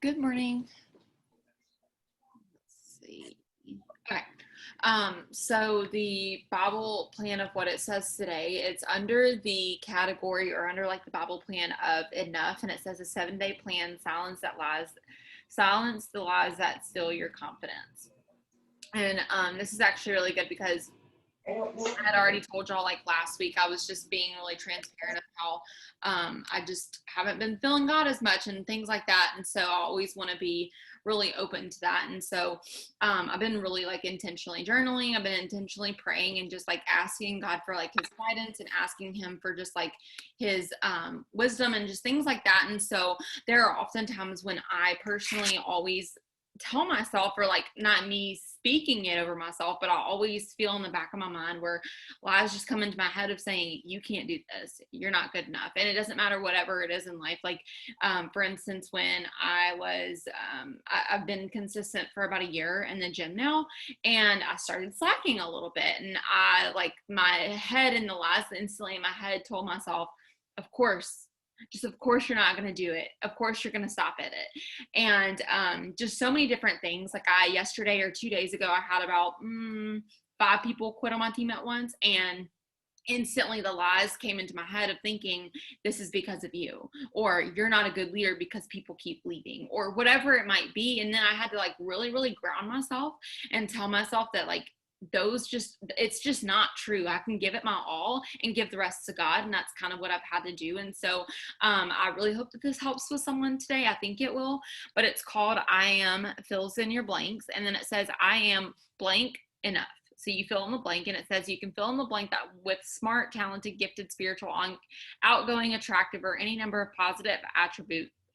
Good morning. Let's see. Okay. So the Bible plan of what it says today, it's under the category or under like the Bible plan of enough, and it says a 7-day plan, silence the lies that steal your confidence. And this is actually really good because I had already told y'all like last week, I was just being really transparent of how I just haven't been feeling God as much and things like that. And so I always want to be really open to that. And so I've been really like intentionally journaling. I've been intentionally praying and just like asking God for like his guidance and asking him for just like his wisdom and just things like that. And so there are often times when I personally always tell myself, or like not me speaking it over myself, but I always feel in the back of my mind where lies just come into my head of saying, you can't do this, you're not good enough. And it doesn't matter whatever it is in life. Like for instance, when I've been consistent for about a year in the gym now, and I started slacking a little bit, and I like my head in the lies instantly in my head told myself, of course, of course you're not going to do it, of course you're going to stop at it. And just so many different things. Like I yesterday or 2 days ago, I had about 5 people quit on my team at once, and instantly the lies came into my head of thinking, this is because of you, or you're not a good leader because people keep leaving, or whatever it might be. And then I had to like really ground myself and tell myself that like it's just not true. I can give it my all and give the rest to God, and that's kind of what I've had to do. And so I really hope that this helps with someone today. I think it will. But it's called I Am Fills in your blanks, and then it says I am blank enough. So you fill in the blank, and it says you can fill in the blank that with smart, talented, gifted, spiritual, outgoing, attractive, or any number of positive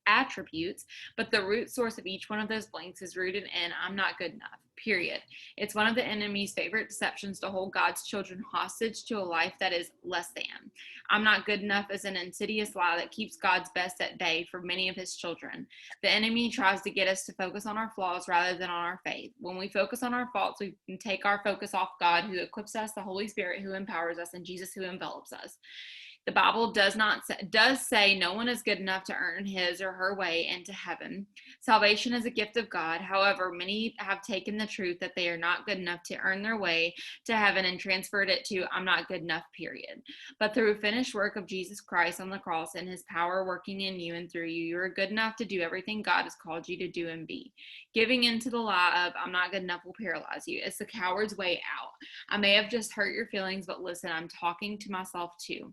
attributes, but the root source of each one of those blanks is rooted in I'm not good enough, period. It's one of the enemy's favorite deceptions to hold God's children hostage to a life that is less than. I'm not good enough is an insidious lie that keeps God's best at bay for many of his children. The enemy tries to get us to focus on our flaws rather than on our faith. When we focus on our faults, we can take our focus off God, who equips us, the Holy Spirit who empowers us, and Jesus who envelops us. The Bible does say no one is good enough to earn his or her way into heaven. Salvation is a gift of God. However, many have taken the truth that they are not good enough to earn their way to heaven and transferred it to I'm not good enough, period. But through finished work of Jesus Christ on the cross and his power working in you and through you, you are good enough to do everything God has called you to do and be. Giving into the lie of I'm not good enough will paralyze you. It's the coward's way out. I may have just hurt your feelings, but listen, I'm talking to myself too.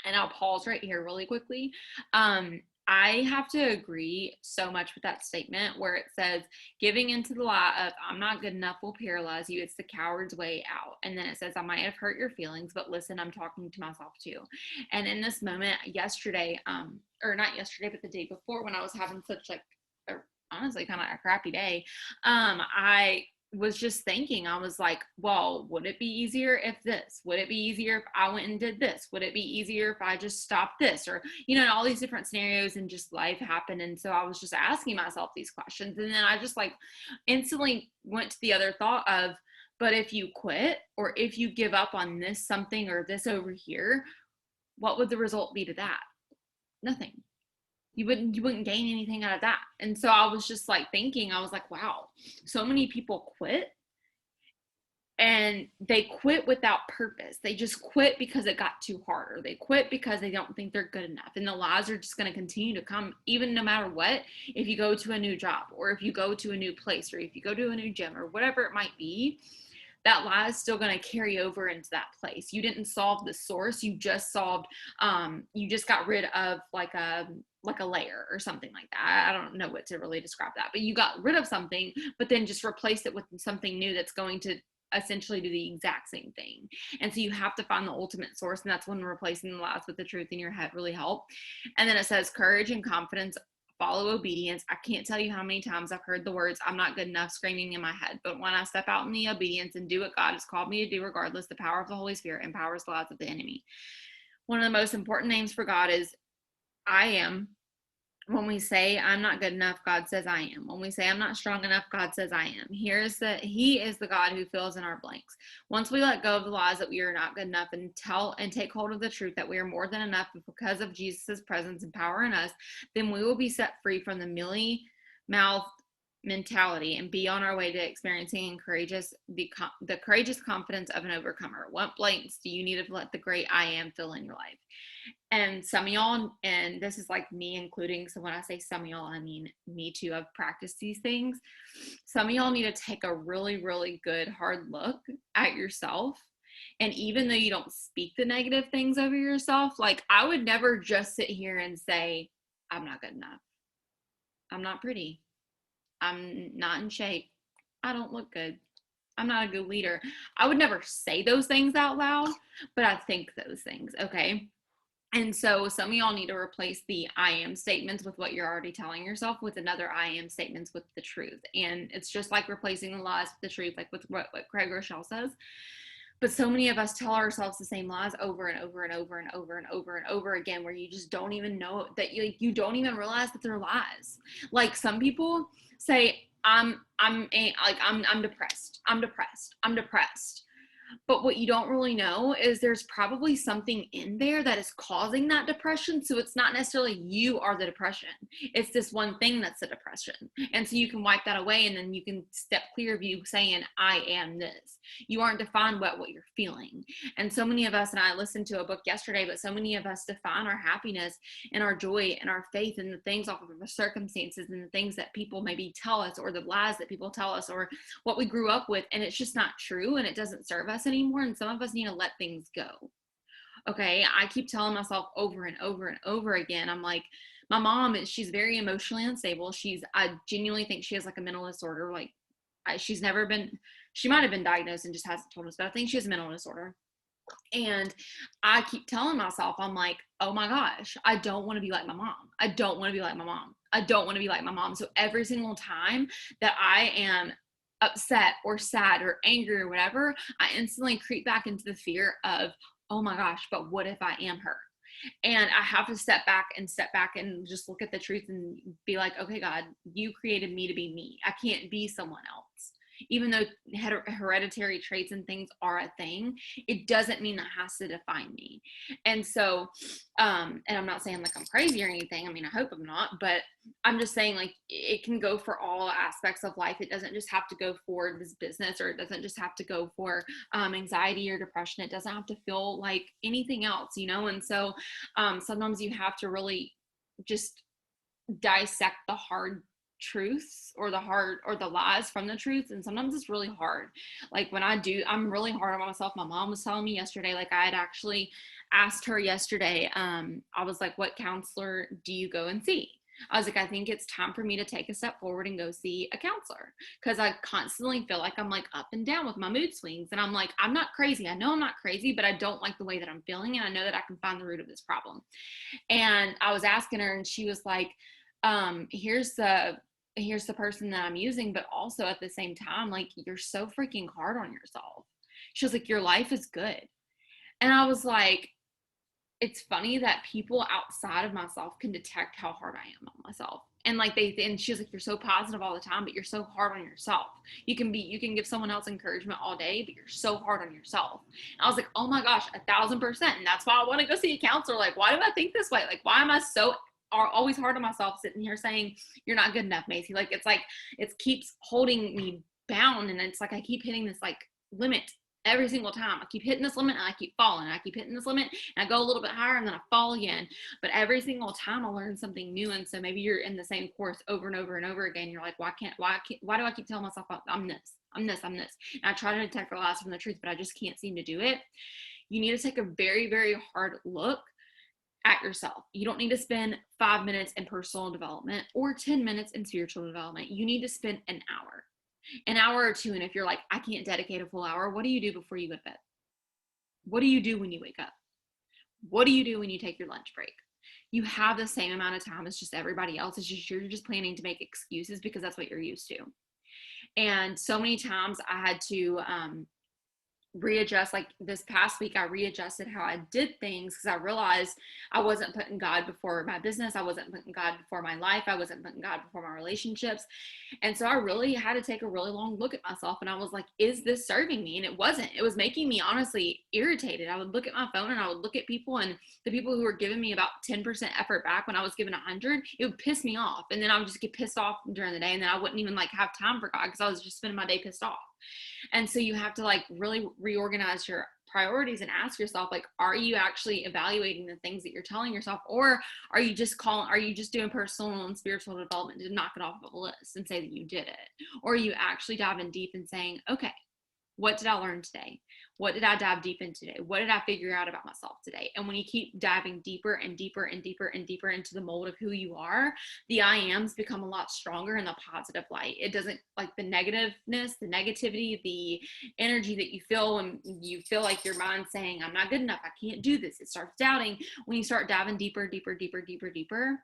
And I'll pause right here really quickly. I have to agree so much with that statement where it says giving into the lie of I'm not good enough will paralyze you. It's the coward's way out. And then it says I might have hurt your feelings, but listen, I'm talking to myself too. And in this moment yesterday, or not yesterday, but the day before, when I was having such like honestly kind of a crappy day, I was just thinking, I was like, well, would it be easier if this? Would it be easier if I went and did this? Would it be easier if I just stopped this? Or, all these different scenarios, and just life happened. And so I was just asking myself these questions. And then I just like instantly went to the other thought of, but if you quit, or if you give up on this something or this over here, what would the result be to that? Nothing. You wouldn't gain anything out of that. And so I was just like thinking, I was like, wow, so many people quit, and they quit without purpose. They just quit because it got too hard, or they quit because they don't think they're good enough. And the lies are just going to continue to come, even no matter what. If you go to a new job, or if you go to a new place, or if you go to a new gym, or whatever it might be, that lie is still going to carry over into that place. You didn't solve the source. You just you just got rid of like a layer or something like that. I don't know what to really describe that, but you got rid of something, but then just replaced it with something new that's going to essentially do the exact same thing. And so you have to find the ultimate source, and that's when replacing the lies with the truth in your head really help. And then it says courage and confidence follow obedience. I can't tell you how many times I've heard the words I'm not good enough screaming in my head, but when I step out in the obedience and do what God has called me to do, regardless, the power of the Holy Spirit empowers the lies of the enemy. One of the most important names for God is I am. When we say I'm not good enough, God says I am. When we say I'm not strong enough, God says I am. He is the God who fills in our blanks. Once we let go of the lies that we are not good enough and take hold of the truth that we are more than enough because of Jesus' presence and power in us, then we will be set free from the mouth mentality and be on our way to experiencing the courageous confidence of an overcomer. What blanks do you need to let the great I am fill in your life? And some of y'all, and this is like me including, so when I say some of y'all, I mean me too, I've practiced these things. Some of y'all need to take a really, really good hard look at yourself. And even though you don't speak the negative things over yourself, like I would never just sit here and say, I'm not good enough. I'm not pretty. I'm not in shape. I don't look good. I'm not a good leader. I would never say those things out loud, but I think those things, okay? And so some of y'all need to replace the I am statements with what you're already telling yourself with another I am statements with the truth. And it's just like replacing the lies with the truth, like with what Craig Rochelle says. But so many of us tell ourselves the same lies over and over and over and over and over and over again, where you just don't even know that you don't even realize that they're lies. Like some people say, I'm depressed. I'm depressed. I'm depressed. But what you don't really know is there's probably something in there that is causing that depression. So it's not necessarily you are the depression. It's this one thing that's the depression. And so you can wipe that away and then you can step clear of you saying, I am this. You aren't defined by what you're feeling. And so many of us, and I listened to a book yesterday, but so many of us define our happiness and our joy and our faith and the things off of the circumstances and the things that people maybe tell us or the lies that people tell us or what we grew up with. And it's just not true and it doesn't serve us anymore, and some of us need to let things go. Okay, I keep telling myself over and over and over again, I'm like, my mom, she's very emotionally unstable. I genuinely think she has like a mental disorder. Like she might have been diagnosed and just hasn't told us, but I think she has a mental disorder. And I keep telling myself, I'm like, oh my gosh, I don't want to be like my mom. I don't want to be like my mom. I don't want to be like my mom. So every single time that I am upset or sad or angry or whatever, I instantly creep back into the fear of, oh my gosh, but what if I am her? And I have to step back and just look at the truth and be like, okay, God, you created me to be me. I can't be someone else. Even though hereditary traits and things are a thing, it doesn't mean that has to define me. And so, and I'm not saying like I'm crazy or anything. I mean, I hope I'm not, but I'm just saying like it can go for all aspects of life. It doesn't just have to go for this business, or it doesn't just have to go for anxiety or depression. It doesn't have to feel like anything else, you know? And so sometimes you have to really just dissect the hard truths or the lies from the truth, and sometimes it's really hard. Like when I'm really hard on myself. My mom was telling me yesterday, like I had actually asked her yesterday, I was like, what counselor do you go and see? I was like, I think it's time for me to take a step forward and go see a counselor, because I constantly feel like I'm like up and down with my mood swings, and I'm like, I'm not crazy. I know I'm not crazy, but I don't like the way that I'm feeling, and I know that I can find the root of this problem. And I was asking her, and she was like, here's the person that I'm using, but also at the same time, like, you're so freaking hard on yourself. She was like, your life is good. And I was like, it's funny that people outside of myself can detect how hard I am on myself. And like and she was like, you're so positive all the time, but you're so hard on yourself. You can give someone else encouragement all day, but you're so hard on yourself. And I was like, oh my gosh, 1,000%. And that's why I want to go see a counselor. Like, why do I think this way? Like, why am I so always hard on myself, sitting here saying you're not good enough, Macy? Like it keeps holding me bound, and it's like I keep hitting this like limit every single time. I keep hitting this limit and I keep falling, and I keep hitting this limit and I go a little bit higher and then I fall again. But every single time I learn something new. And so maybe you're in the same course over and over and over again. You're like, why do I keep telling myself I'm this? And I try to detect the lies from the truth, but I just can't seem to do it. You need to take a very, very hard look at yourself. You don't need to spend 5 minutes in personal development or 10 minutes in spiritual development. You need to spend an hour or two. And if you're like, I can't dedicate a full hour, what do you do before you go to bed? What do you do when you wake up? What do you do when you take your lunch break? You have the same amount of time as just everybody else. It's just, you're just planning to make excuses because that's what you're used to. And so many times I had to readjust. Like this past week, I readjusted how I did things because I realized I wasn't putting God before my business. I wasn't putting God before my life. I wasn't putting God before my relationships. And so I really had to take a really long look at myself. And I was like, is this serving me? And it wasn't. It was making me honestly irritated. I would look at my phone and I would look at people, and the people who were giving me about 10% effort back when I was given 100, it would piss me off. And then I would just get pissed off during the day. And then I wouldn't even like have time for God because I was just spending my day pissed off. And so you have to like really reorganize your priorities and ask yourself, like, are you actually evaluating the things that you're telling yourself, or are you just doing personal and spiritual development to knock it off of a list and say that you did it? Or are you actually diving deep and saying, okay, what did I learn today? What did I dive deep into today? What did I figure out about myself today? And when you keep diving deeper and deeper and deeper and deeper into the mold of who you are, the I ams become a lot stronger in the positive light. It doesn't, like the negativeness, the negativity, the energy that you feel when you feel like your mind's saying, I'm not good enough, I can't do this. It starts doubting. When you start diving deeper, deeper, deeper, deeper, deeper,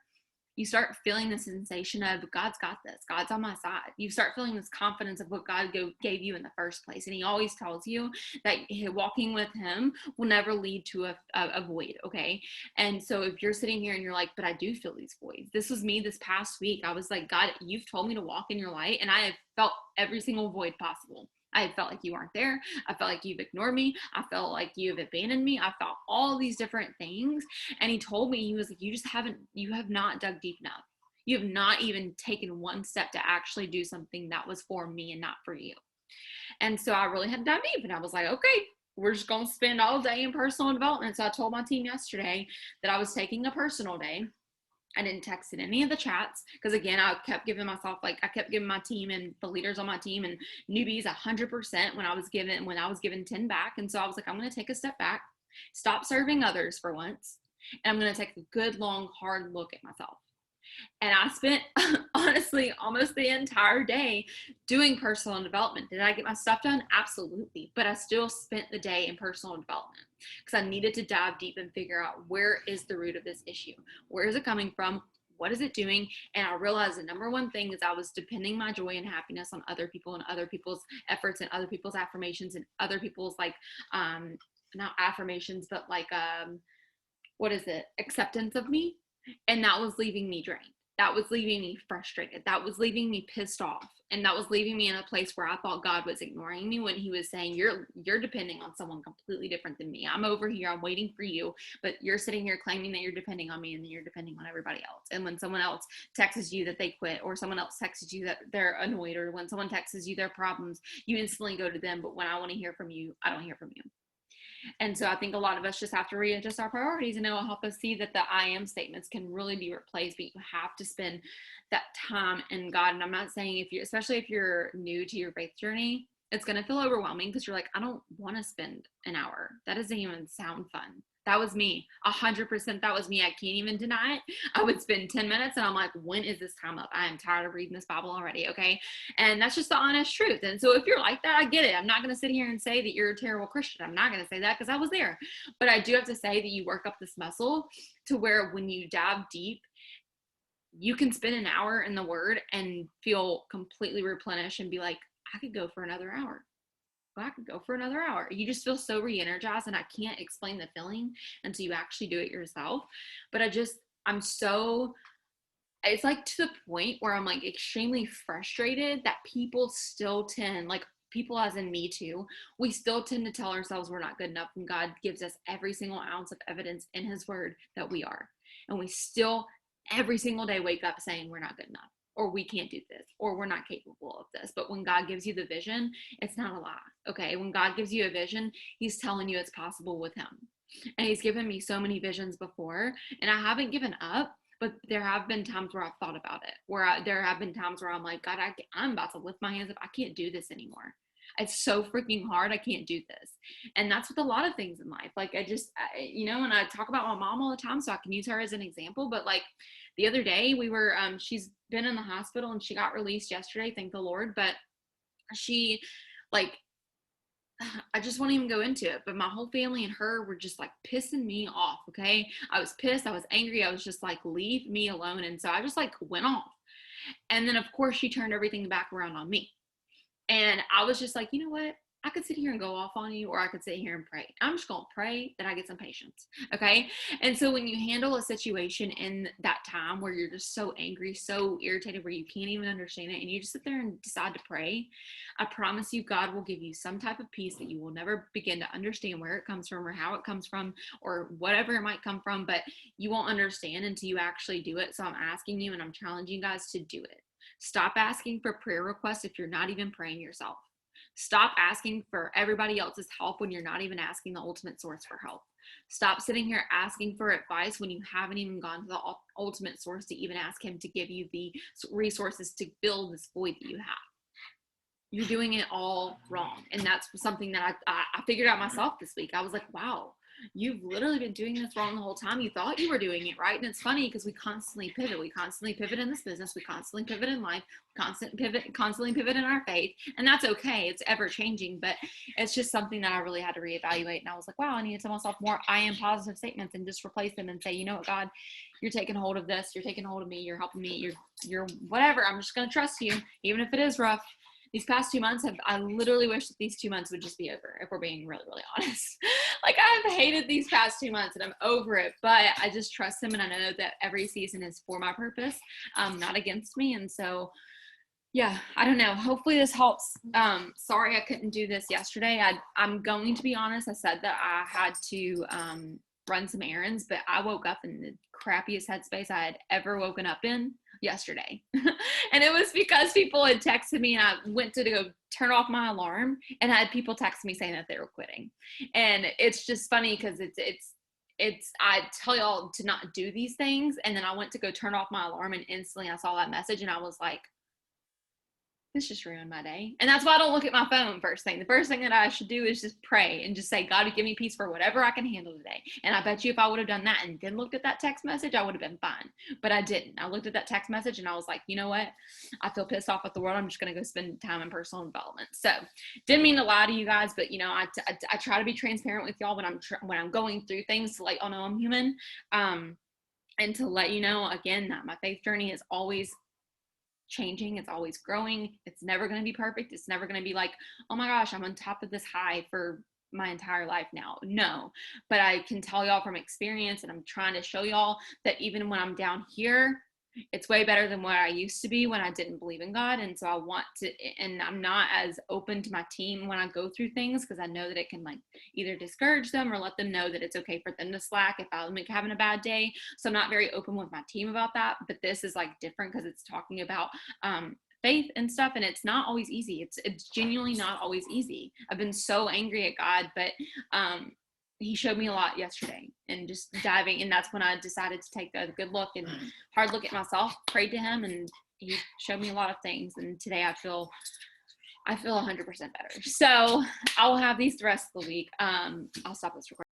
you start feeling the sensation of God's got this. God's on my side. You start feeling this confidence of what God gave you in the first place. And he always tells you that walking with him will never lead to a void. Okay. And so if you're sitting here and you're like, but I do feel these voids. This was me this past week. I was like, God, you've told me to walk in your light, and I have felt every single void possible. I felt like you aren't there. I felt like you've ignored me. I felt like you've abandoned me. I felt all these different things. And he told me, he was like, you have not dug deep enough. You have not even taken one step to actually do something that was for me and not for you. And so I really had to dive deep, and I was like, okay, we're just going to spend all day in personal development. So I told my team yesterday that I was taking a personal day. I didn't text in any of the chats because, again, I kept giving my team and the leaders on my team and newbies 100% when I was given 10 back. And so I was like, I'm going to take a step back, stop serving others for once, and I'm going to take a good, long, hard look at myself. And I spent, honestly, almost the entire day doing personal development. Did I get my stuff done? Absolutely. But I still spent the day in personal development because I needed to dive deep and figure out, where is the root of this issue? Where is it coming from? What is it doing? And I realized the number one thing is I was depending my joy and happiness on other people and other people's efforts and other people's affirmations and other people's not affirmations, but acceptance of me. And that was leaving me drained. That was leaving me frustrated. That was leaving me pissed off. And that was leaving me in a place where I thought God was ignoring me when he was saying, you're depending on someone completely different than me. I'm over here. I'm waiting for you. But you're sitting here claiming that you're depending on me, and then you're depending on everybody else. And when someone else texts you that they quit, or someone else texts you that they're annoyed, or when someone texts you their problems, you instantly go to them. But when I want to hear from you, I don't hear from you. And so I think a lot of us just have to readjust our priorities, and it will help us see that the I am statements can really be replaced, but you have to spend that time in God. And I'm not saying especially if you're new to your faith journey, it's going to feel overwhelming because you're like, I don't want to spend an hour. That doesn't even sound fun. That was me. 100%. That was me. I can't even deny it. I would spend 10 minutes and I'm like, when is this time up? I am tired of reading this Bible already. Okay. And that's just the honest truth. And so if you're like that, I get it. I'm not going to sit here and say that you're a terrible Christian. I'm not going to say that because I was there. But I do have to say that you work up this muscle to where when you dive deep, you can spend an hour in the word and feel completely replenished and be like, I could go for another hour. I could go for another hour. You just feel so re-energized, and I can't explain the feeling until you actually do it yourself. But it's like to the point where I'm like extremely frustrated that people still tend, like people as in me too, we still tend to tell ourselves we're not good enough when God gives us every single ounce of evidence in his word that we are. And we still every single day wake up saying we're not good enough, or we can't do this, or we're not capable of this. But when God gives you the vision, it's not a lie. Okay. When God gives you a vision, he's telling you it's possible with him. And he's given me so many visions before, and I haven't given up, but there have been times where I've thought about it, there have been times where I'm like, God, I'm about to lift my hands up. I can't do this anymore. It's so freaking hard. I can't do this. And that's with a lot of things in life. Like and I talk about my mom all the time, so I can use her as an example. But like the other day we were, she's been in the hospital and she got released yesterday, thank the Lord. But she I just won't even go into it, but my whole family and her were just like pissing me off. Okay. I was pissed. I was angry. I was just like, leave me alone. And so I just like went off. And then of course she turned everything back around on me. And I was just like, you know what? I could sit here and go off on you, or I could sit here and pray. I'm just going to pray that I get some patience. Okay. And so when you handle a situation in that time where you're just so angry, so irritated, where you can't even understand it, and you just sit there and decide to pray, I promise you, God will give you some type of peace that you will never begin to understand where it comes from or how it comes from or whatever it might come from, but you won't understand until you actually do it. So I'm asking you and I'm challenging you guys to do it. Stop asking for prayer requests if you're not even praying yourself. Stop asking for everybody else's help when you're not even asking the ultimate source for help. Stop sitting here asking for advice when you haven't even gone to the ultimate source to even ask him to give you the resources to fill this void that you have. You're doing it all wrong. And that's something that I figured out myself this week. I was like, wow, you've literally been doing this wrong the whole time. You thought you were doing it right. And it's funny because we constantly pivot. We constantly pivot in this business. We constantly pivot in life, constantly pivot in our faith. And that's okay. It's ever changing, but it's just something that I really had to reevaluate. And I was like, wow, I need to tell myself more I am positive statements and just replace them and say, you know what, God, you're taking hold of this. You're taking hold of me. You're helping me. You're whatever. I'm just going to trust you, even if it is rough. These past 2 months I literally wish that these 2 months would just be over, if we're being really, really honest. Like, I've hated these past 2 months and I'm over it, but I just trust him. And I know that every season is for my purpose, not against me. And so, yeah, I don't know. Hopefully this helps. Sorry I couldn't do this yesterday. I'm going to be honest. I said that I had to run some errands, but I woke up in the crappiest headspace I had ever woken up in yesterday. And it was because people had texted me and I went to go turn off my alarm and I had people text me saying that they were quitting. And it's just funny because it's I tell y'all to not do these things. And then I went to go turn off my alarm and instantly I saw that message and I was like, this just ruined my day. And that's why I don't look at my phone first thing. The first thing that I should do is just pray and just say, God, give me peace for whatever I can handle today. And I bet you if I would have done that and then looked at that text message, I would have been fine. But I didn't. I looked at that text message and I was like, you know what? I feel pissed off at the world. I'm just going to go spend time in personal development. So didn't mean to lie to you guys, but you know, I try to be transparent with y'all when I'm going through things to let y'all know I'm human. And to let you know, again, that my faith journey is always changing. It's always growing. It's never going to be perfect. It's never going to be like, oh my gosh, I'm on top of this high for my entire life now. No, but I can tell y'all from experience, and I'm trying to show y'all that even when I'm down here, it's way better than what I used to be when I didn't believe in God. And so I want to, and I'm not as open to my team when I go through things because I know that it can like either discourage them or let them know that it's okay for them to slack if I'm like having a bad day. So I'm not very open with my team about that. But this is like different because it's talking about faith and stuff, and it's not always easy. It's genuinely not always easy. I've been so angry at God, but he showed me a lot yesterday and just diving. And that's when I decided to take a good look and hard look at myself, prayed to him, and he showed me a lot of things. And today I feel 100% better. So I'll have these the rest of the week. I'll stop this recording.